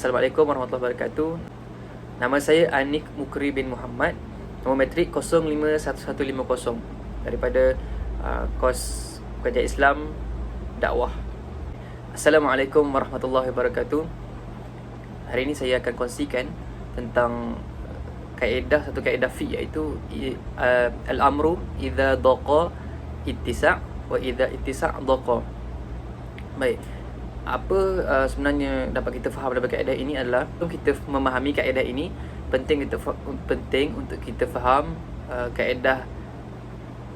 Assalamualaikum warahmatullahi wabarakatuh. Nama saya Anik Mukri bin Muhammad, nombor matrik 051150 daripada kos Kajian Islam Dakwah. Assalamualaikum warahmatullahi wabarakatuh. Hari ini saya akan kongsikan tentang satu kaedah fiqh, iaitu al-amru idza daqa ittisa' wa idza ittisa' daqa. Baik, apa sebenarnya dapat kita faham daripada kaedah ini adalah, untuk kita memahami kaedah ini penting untuk kita faham kaedah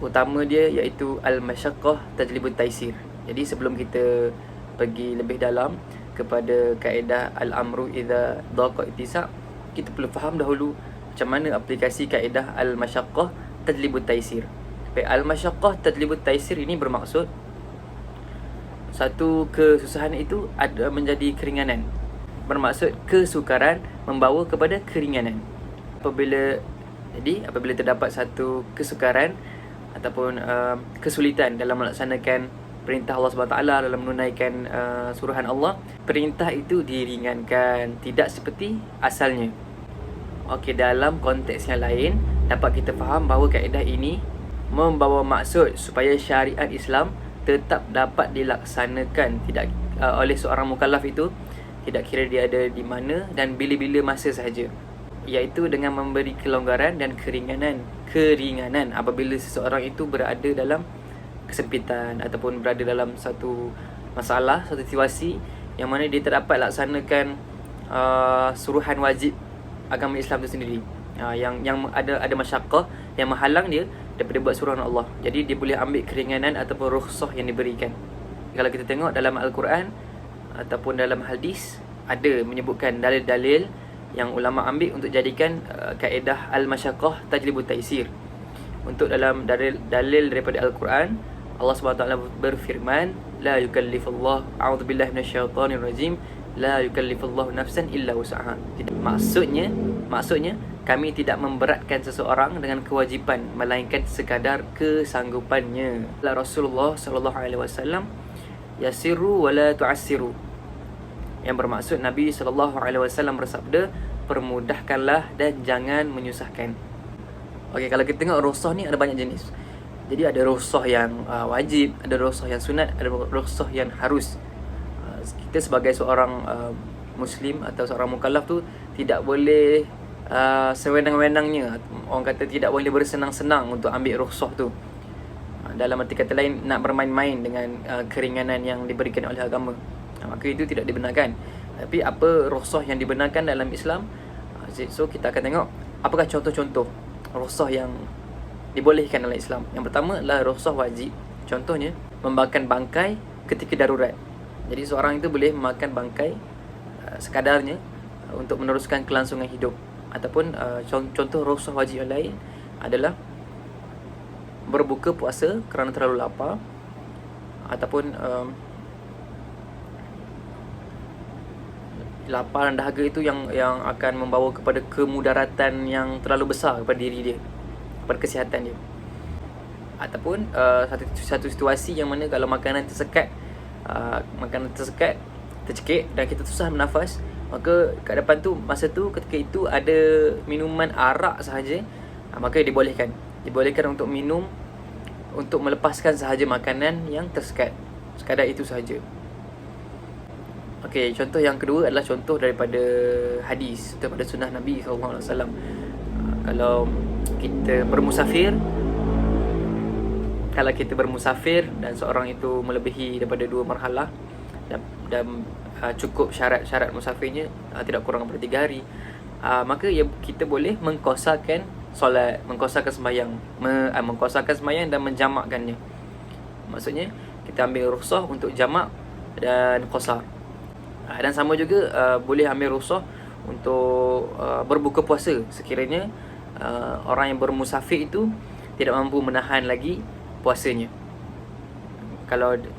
utama dia, iaitu al-masyaqqah tajlibut taisir. Jadi sebelum kita pergi lebih dalam kepada kaedah al-amru idza daqa ittisa', kita perlu faham dahulu macam mana aplikasi kaedah al-masyaqqah tajlibut taisir. Al-masyaqqah tajlibut taisir ini bermaksud satu kesusahan itu ada menjadi keringanan. Bermaksud kesukaran membawa kepada keringanan. Apabila terdapat satu kesukaran ataupun kesulitan dalam melaksanakan perintah Allah SWT, dalam menunaikan suruhan Allah, perintah itu diringankan, tidak seperti asalnya. Okey, dalam konteks yang lain dapat kita faham bahawa kaedah ini membawa maksud supaya syariat Islam tetap dapat dilaksanakan oleh seorang mukallaf itu, tidak kira dia ada di mana dan bila-bila masa sahaja, iaitu dengan memberi kelonggaran dan keringanan apabila seseorang itu berada dalam kesempitan ataupun berada dalam satu masalah, satu situasi yang mana dia tak dapat laksanakan suruhan wajib agama Islam itu sendiri, yang ada masyaqqah yang menghalang dia daripada buat suruhan Allah. Jadi dia boleh ambil keringanan ataupun rukhsah yang diberikan. Kalau kita tengok dalam Al-Quran ataupun dalam hadis, ada menyebutkan dalil-dalil yang ulama ambil untuk jadikan kaedah al-masyaqqah tajlibut taisir. Untuk dalam dalil daripada Al-Quran, Allah SWT berfirman, la yukallifullah, a'udzubillahi minasyaitonirrajim, la yukallifullahu nafsan illa wus'aha. Maksudnya kami tidak memberatkan seseorang dengan kewajipan melainkan sekadar kesanggupannya. Rasulullah sallallahu alaihi wasallam, yasiru wala tu'assiru. Yang bermaksud Nabi sallallahu alaihi wasallam bersabda, permudahkanlah dan jangan menyusahkan. Okey, kalau kita tengok rukhsah ni ada banyak jenis. Jadi ada rukhsah yang wajib, ada rukhsah yang sunat, ada rukhsah yang harus. Kita sebagai seorang Muslim atau seorang mukallaf tu tidak boleh sewenang-wenangnya, orang kata tidak boleh bersenang-senang untuk ambil rukhsah tu. Dalam arti kata lain, nak bermain-main dengan keringanan yang diberikan oleh agama, maka itu tidak dibenarkan. Tapi apa rukhsah yang dibenarkan dalam Islam? So kita akan tengok apakah contoh-contoh rukhsah yang dibolehkan dalam Islam. Yang pertama adalah rukhsah wajib. Contohnya, memakan bangkai ketika darurat. Jadi seorang itu boleh memakan bangkai sekadarnya untuk meneruskan kelangsungan hidup. Ataupun contoh rukhsah wajib yang lain adalah berbuka puasa kerana terlalu lapar, ataupun lapar dan dahaga itu yang akan membawa kepada kemudaratan yang terlalu besar kepada diri dia, kepada kesihatan dia. Ataupun satu situasi yang mana kalau makanan tercekik dan kita susah bernafas, maka kat depan tu, masa tu, ketika itu ada minuman arak sahaja, maka dibolehkan untuk minum, untuk melepaskan sahaja makanan yang tersekat, sekadar itu sahaja. Okey, contoh yang kedua adalah contoh daripada hadis, daripada sunnah Nabi SAW. Kalau kita bermusafir dan seorang itu melebihi daripada 2 marhalah dan cukup syarat musafirnya tidak kurang daripada 3 hari, maka kita boleh mengqasarkan solat, mengqasarkan sembahyang dan menjamakkannya. Maksudnya kita ambil rukhsah untuk jamak dan qasar. Dan sama juga boleh ambil rukhsah untuk berbuka puasa sekiranya orang yang bermusafir itu tidak mampu menahan lagi puasanya.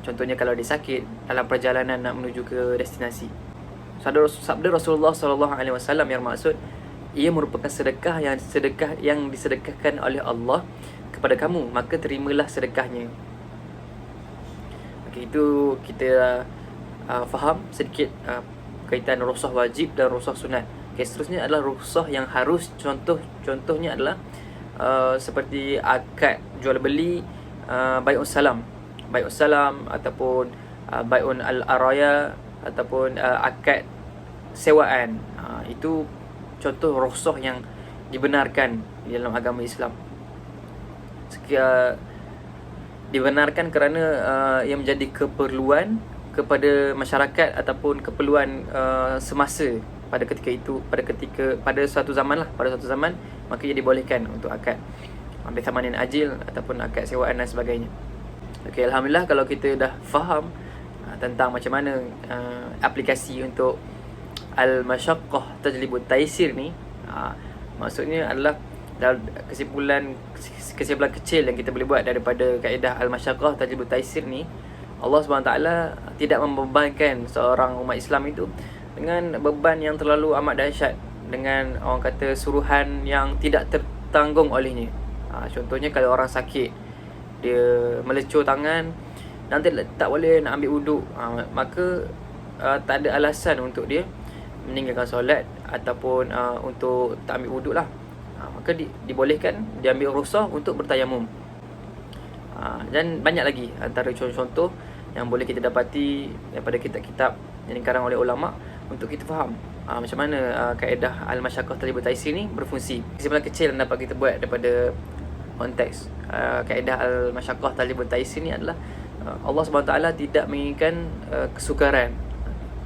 Contohnya kalau dia sakit dalam perjalanan nak menuju ke destinasi. Sabda Rasulullah SAW yang maksud, ia merupakan sedekah yang disedekahkan oleh Allah kepada kamu, maka terimalah sedekahnya. Okey, itu kita faham sedikit berkaitan rukhsah wajib dan rukhsah sunat. Okay, seterusnya adalah rukhsah yang harus. Contohnya adalah seperti akad jual beli, bai'us salam ataupun bai'un al-araya ataupun akad sewaan. Itu contoh rukhsah yang dibenarkan di dalam agama Islam. Dibenarkan kerana ia menjadi keperluan kepada masyarakat ataupun keperluan semasa pada suatu zaman, maka ia dibolehkan untuk akad ambil thamanin ajil ataupun akad sewaan dan sebagainya. Okey, alhamdulillah kalau kita dah faham tentang macam mana aplikasi untuk al-masyaqqah tajlibut taisir ni, maksudnya adalah kesimpulan kecil yang kita boleh buat daripada kaedah al-masyaqqah tajlibut taisir ni, Allah SWT tidak membebankan seorang umat Islam itu dengan beban yang terlalu amat dahsyat, dengan orang kata suruhan yang tidak tertanggung olehnya. Contohnya kalau orang sakit, dia melecur tangan, nanti tak boleh nak ambil wuduk, maka tak ada alasan untuk dia meninggalkan solat ataupun untuk tak ambil wuduk lah. Maka dibolehkan dia ambil rukhsah untuk bertayamum. Dan banyak lagi antara contoh-contoh yang boleh kita dapati daripada kitab-kitab yang dikarang oleh ulama untuk kita faham macam mana kaedah al-masyaqqah tajlibut taisir ni berfungsi. Kesimpulan kecil yang dapat kita buat daripada konteks kaedah al-masyaqqah tajlibut taisir ni adalah Allah SWT tidak menginginkan kesukaran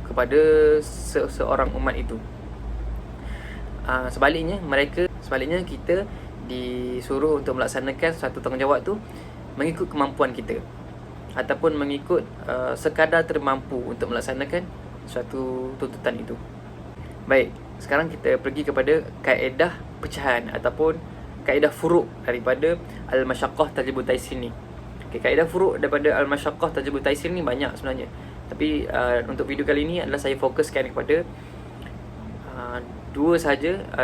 kepada seorang umat itu. Sebaliknya kita disuruh untuk melaksanakan satu tanggungjawab tu mengikut kemampuan kita ataupun mengikut sekadar termampu untuk melaksanakan suatu tuntutan itu. Baik, sekarang kita pergi kepada kaedah pecahan ataupun kaedah furuk daripada al-masyaqqah tajlibut taisir ni. Okay, kaedah furuk daripada al-masyaqqah tajlibut taisir ni banyak sebenarnya. Tapi untuk video kali ini adalah saya fokuskan kepada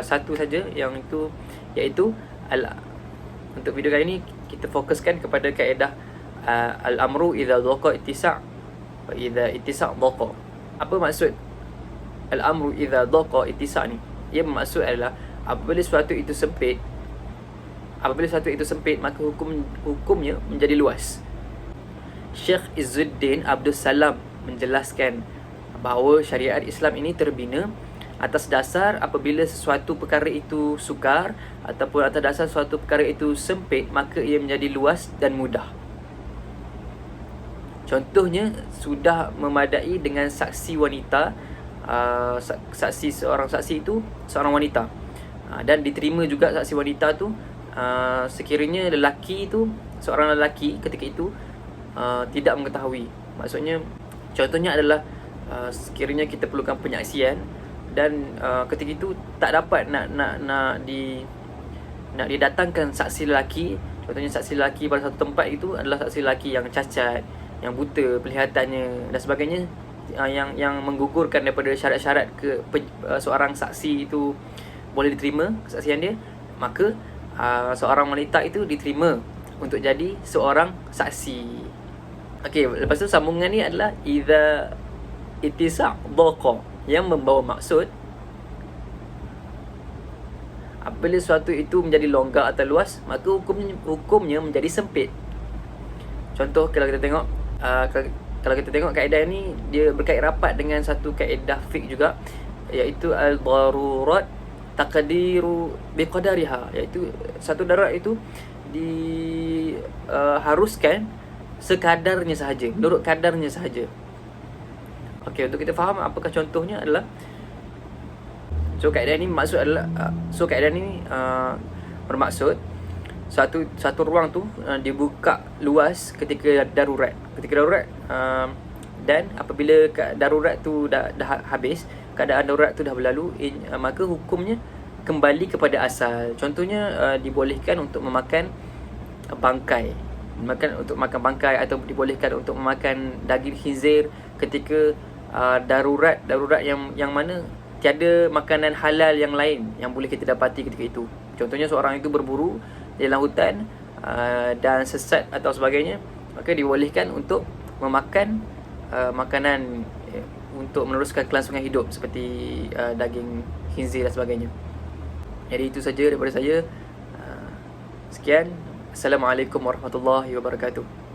satu saja, yang itu iaitu untuk video kali ini kita fokuskan kepada kaedah al-amru idza dhaqa ittisa' wa idza ittisa' dhaqa. Apa maksud al-amru idza dhaqa ittisa' ni? Ia bermaksud adalah apabila sesuatu itu sempit, maka hukumnya menjadi luas. Syekh Izzuddin Abdul Salam menjelaskan bahawa syariat Islam ini terbina atas dasar apabila sesuatu perkara itu sukar ataupun atas dasar sesuatu perkara itu sempit, maka ia menjadi luas dan mudah. Contohnya sudah memadai dengan saksi wanita, seorang saksi itu seorang wanita, dan diterima juga saksi wanita tu sekiranya seorang lelaki ketika itu tidak mengetahui. Maksudnya contohnya adalah sekiranya kita perlukan penyaksian dan ketika itu tak dapat nak didatangkan saksi lelaki. Contohnya saksi lelaki pada satu tempat itu adalah saksi lelaki yang cacat, yang buta penglihatannya dan sebagainya, yang menggugurkan daripada syarat-syarat seorang saksi itu boleh diterima kesaksian dia, maka seorang wanita itu diterima untuk jadi seorang saksi. Okey, lepas tu sambungan ni adalah idza ittisa' dhaqa, yang membawa maksud apabila sesuatu itu menjadi longgar atau luas, maka hukumnya menjadi sempit. Contoh kalau kita tengok kaedah ni, dia berkait rapat dengan satu kaedah fiqh juga, iaitu al-darurat taqdiru biqadariha, iaitu satu darurat itu diharuskan sekadarnya sahaja, menurut kadarnya sahaja. Okey, untuk kita faham apakah contohnya adalah, kaedah ni bermaksud satu ruang tu dibuka luas ketika darurat. Dan apabila darurat tu dah habis, keadaan darurat tu dah berlalu, maka hukumnya kembali kepada asal. Contohnya dibolehkan untuk memakan bangkai, atau dibolehkan untuk memakan daging khinzir ketika darurat yang mana tiada makanan halal yang lain yang boleh kita dapati ketika itu. Contohnya seorang itu berburu di dalam hutan dan sesat atau sebagainya, maka dibolehkan untuk memakan makanan untuk meneruskan kelangsungan hidup seperti daging khinzir dan sebagainya. Jadi itu saja daripada saya. Sekian. Assalamualaikum warahmatullahi wabarakatuh.